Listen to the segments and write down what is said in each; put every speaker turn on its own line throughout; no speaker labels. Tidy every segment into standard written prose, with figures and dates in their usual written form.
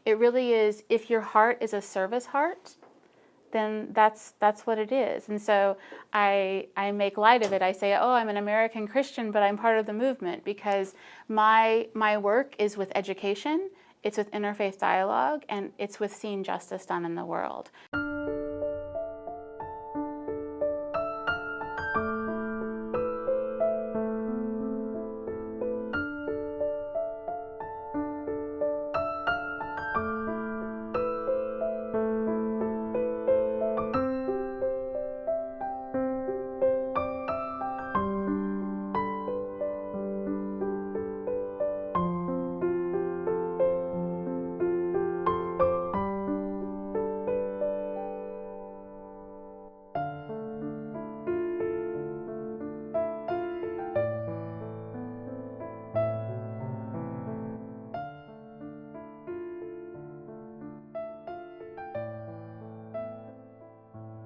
It really is, if your heart is a service heart, then that's what it is. And so I make light of it. I say, oh, I'm an American Christian, but I'm part of the movement, because my work is with education, it's with interfaith dialogue, and it's with seeing justice done in the world.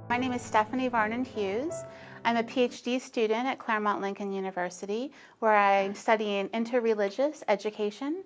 My name is Stephanie Varnon-Hughes. I'm a PhD student at Claremont Lincoln University, where I'm studying interreligious education.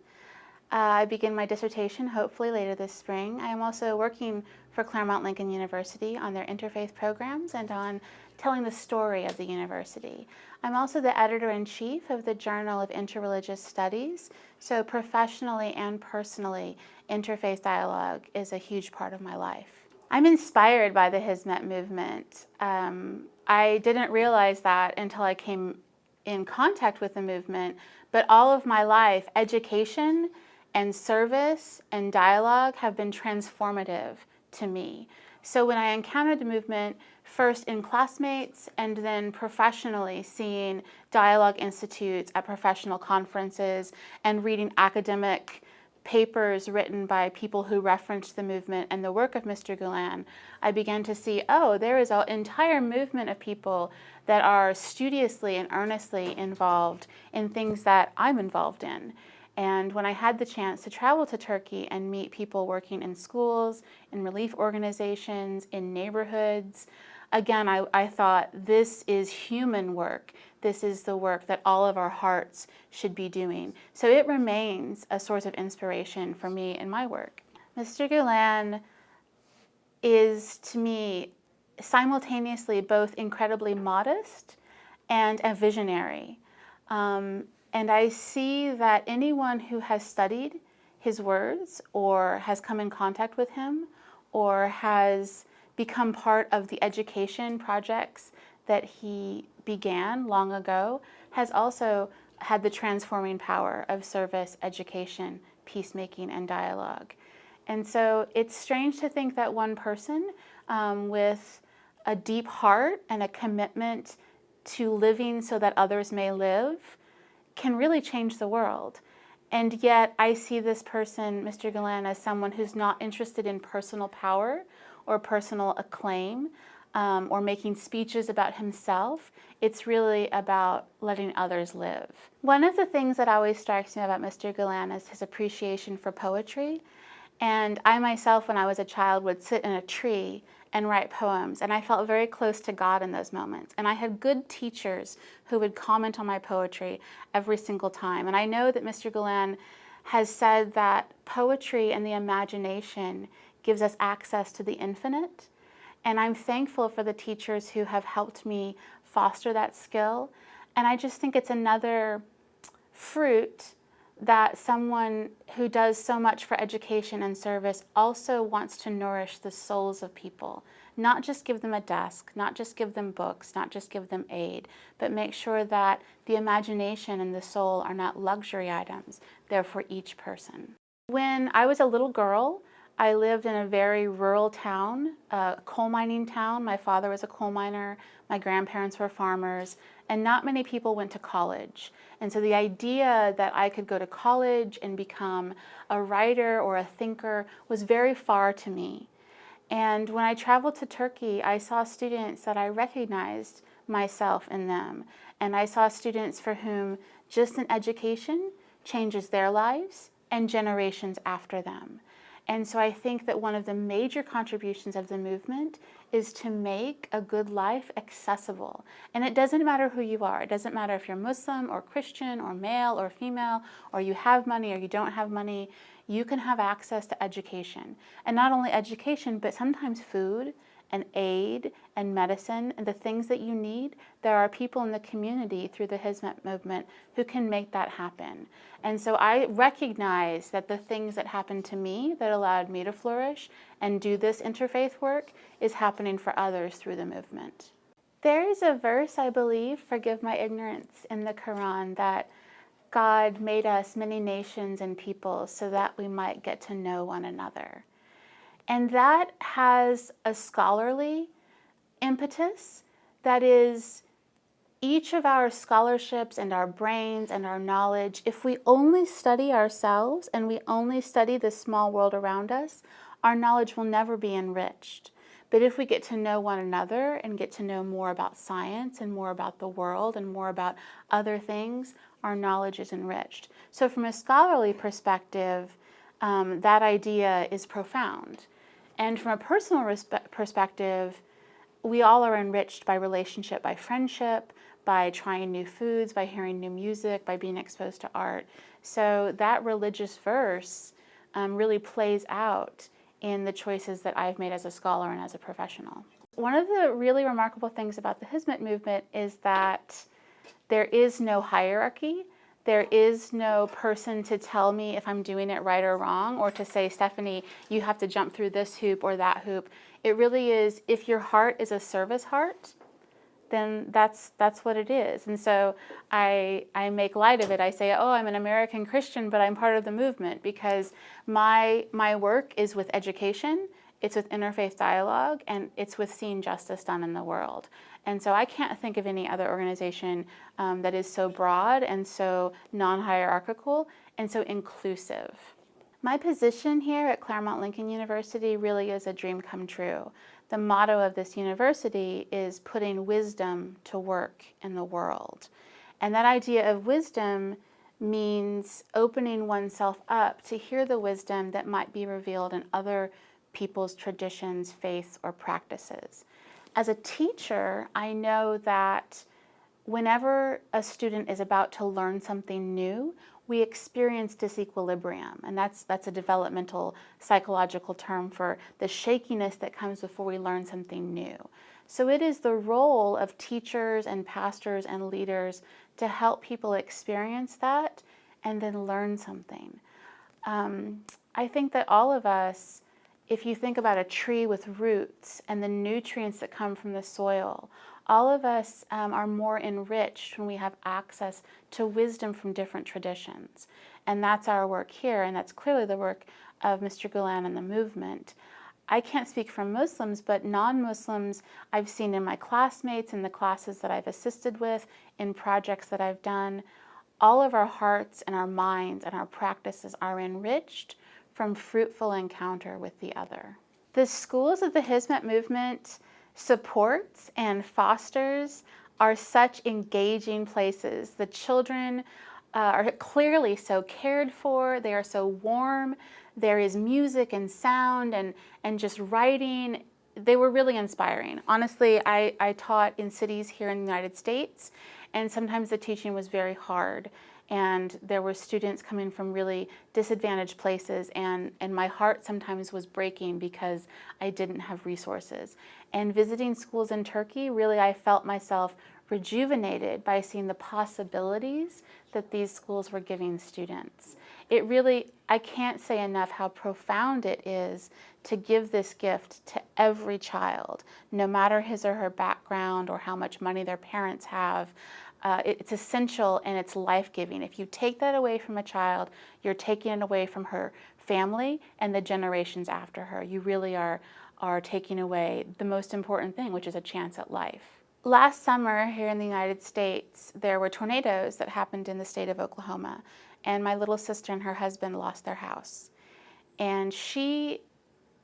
I begin my dissertation hopefully later this spring. I am also working for Claremont Lincoln University on their interfaith programs and on telling the story of the university. I'm also the editor-in-chief of the Journal of Interreligious Studies, so professionally and personally, interfaith dialogue is a huge part of my life. I'm inspired by the Hizmet movement. I didn't realize that until I came in contact with the movement, but all of my life, education and service and dialogue have been transformative to me. So when I encountered the movement, first in classmates and then professionally, seeing dialogue institutes at professional conferences and reading academic papers written by people who referenced the movement and the work of Mr. Gülen, I began to see, oh, there is an entire movement of people that are studiously and earnestly involved in things that I'm involved in. And when I had the chance to travel to Turkey and meet people working in schools, in relief organizations, in neighborhoods, again, I thought, this is human work. This is the work that all of our hearts should be doing. So it remains a source of inspiration for me in my work. Mr. Gülen is, to me, simultaneously both incredibly modest and a visionary. And I see that anyone who has studied his words or has come in contact with him or has become part of the education projects that he began long ago has also had the transforming power of service, education, peacemaking, and dialogue. And so it's strange to think that one person with a deep heart and a commitment to living so that others may live can really change the world. And yet I see this person, Mr. Gülen, as someone who's not interested in personal power or personal acclaim or making speeches about himself. It's really about letting others live. One of the things that always strikes me about Mr. Gülen is his appreciation for poetry. And I myself, when I was a child, would sit in a tree and write poems, and I felt very close to God in those moments. And I had good teachers who would comment on my poetry every single time. And I know that Mr. Gülen has said that poetry and the imagination gives us access to the infinite. And I'm thankful for the teachers who have helped me foster that skill. And I just think it's another fruit that someone who does so much for education and service also wants to nourish the souls of people. Not just give them a desk, not just give them books, not just give them aid, but make sure that the imagination and the soul are not luxury items. They're for each person. When I was a little girl, I lived in a very rural town, a coal mining town. My father was a coal miner, my grandparents were farmers, and not many people went to college. And so the idea that I could go to college and become a writer or a thinker was very far to me. And when I traveled to Turkey, I saw students that I recognized myself in them. And I saw students for whom just an education changes their lives and generations after them. And so I think that one of the major contributions of the movement is to make a good life accessible. And it doesn't matter who you are. It doesn't matter if you're Muslim or Christian or male or female, or you have money or you don't have money. you can have access to education. And not only education, but sometimes food and aid and medicine and the things that you need. There are people in the community through the Hizmet movement who can make that happen. And so I recognize that the things that happened to me that allowed me to flourish and do this interfaith work is happening for others through the movement. There is a verse, I believe, forgive my ignorance, in the Quran that God made us many nations and peoples so that we might get to know one another. And that has a scholarly impetus. That is, each of our scholarships and our brains and our knowledge, if we only study ourselves and we only study the small world around us, our knowledge will never be enriched. But if we get to know one another and get to know more about science and more about the world and more about other things, our knowledge is enriched. So from a scholarly perspective, that idea is profound. And from a personal perspective, we all are enriched by relationship, by friendship, by trying new foods, by hearing new music, by being exposed to art. So that religious verse really plays out in the choices that I've made as a scholar and as a professional. One of the really remarkable things about the Hizmet movement is that there is no hierarchy. There is no person to tell me if I'm doing it right or wrong, or to say, Stephanie, you have to jump through this hoop or that hoop. It really is, if your heart is a service heart, then that's what it is. And so I make light of it. I say, oh, I'm an American Christian, but I'm part of the movement, because my work is with education, it's with interfaith dialogue, and it's with seeing justice done in the world. And so I can't think of any other organization that is so broad and so non-hierarchical and so inclusive. My position here at Claremont Lincoln University really is a dream come true. The motto of this university is putting wisdom to work in the world. And that idea of wisdom means opening oneself up to hear the wisdom that might be revealed in other people's traditions, faiths, or practices. As a teacher, I know that whenever a student is about to learn something new, we experience disequilibrium, and that's a developmental psychological term for the shakiness that comes before we learn something new. So it is the role of teachers and pastors and leaders to help people experience that and then learn something. I think that all of us, if you think about a tree with roots and the nutrients that come from the soil, all of us are more enriched when we have access to wisdom from different traditions. And that's our work here, and that's clearly the work of Mr. Gülen and the movement. I can't speak for Muslims, but non-Muslims I've seen in my classmates, in the classes that I've assisted with, in projects that I've done. All of our hearts and our minds and our practices are enriched from fruitful encounter with the other. The schools of the Hizmet movement supports and fosters are such engaging places. The children are clearly so cared for, they are so warm, there is music and sound and just writing. They were really inspiring. Honestly, I taught in cities here in the United States, and sometimes the teaching was very hard. And there were students coming from really disadvantaged places, and my heart sometimes was breaking because I didn't have resources. And visiting schools in Turkey, really I felt myself rejuvenated by seeing the possibilities that these schools were giving students. It really, I can't say enough how profound it is to give this gift to every child, no matter his or her background or how much money their parents have. It's essential and it's life-giving. If you take that away from a child, you're taking it away from her family and the generations after her. You really are taking away the most important thing, which is a chance at life. Last summer here in the United States, there were tornadoes that happened in the state of Oklahoma, and my little sister and her husband lost their house. And she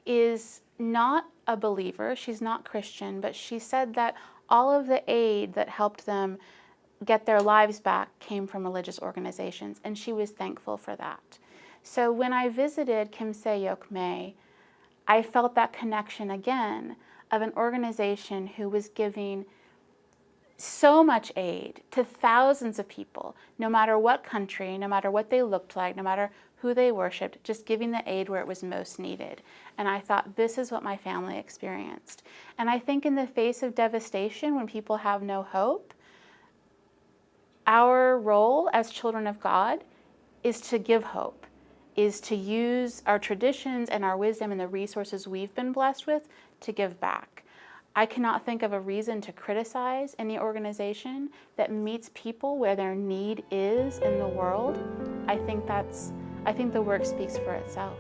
is not a believer, she's not Christian, but she said that all of the aid that helped them get their lives back came from religious organizations, and she was thankful for that. So when I visited 𝐀𝐭𝐤, I felt that connection again of an organization who was giving so much aid to thousands of people, no matter what country, no matter what they looked like, no matter who they worshiped, just giving the aid where it was most needed. And I thought, this is what my family experienced. And I think in the face of devastation, when people have no hope, our role as children of God is to give hope, is to use our traditions and our wisdom and the resources we've been blessed with to give back. I cannot think of a reason to criticize any organization that meets people where their need is in the world. I think the work speaks for itself.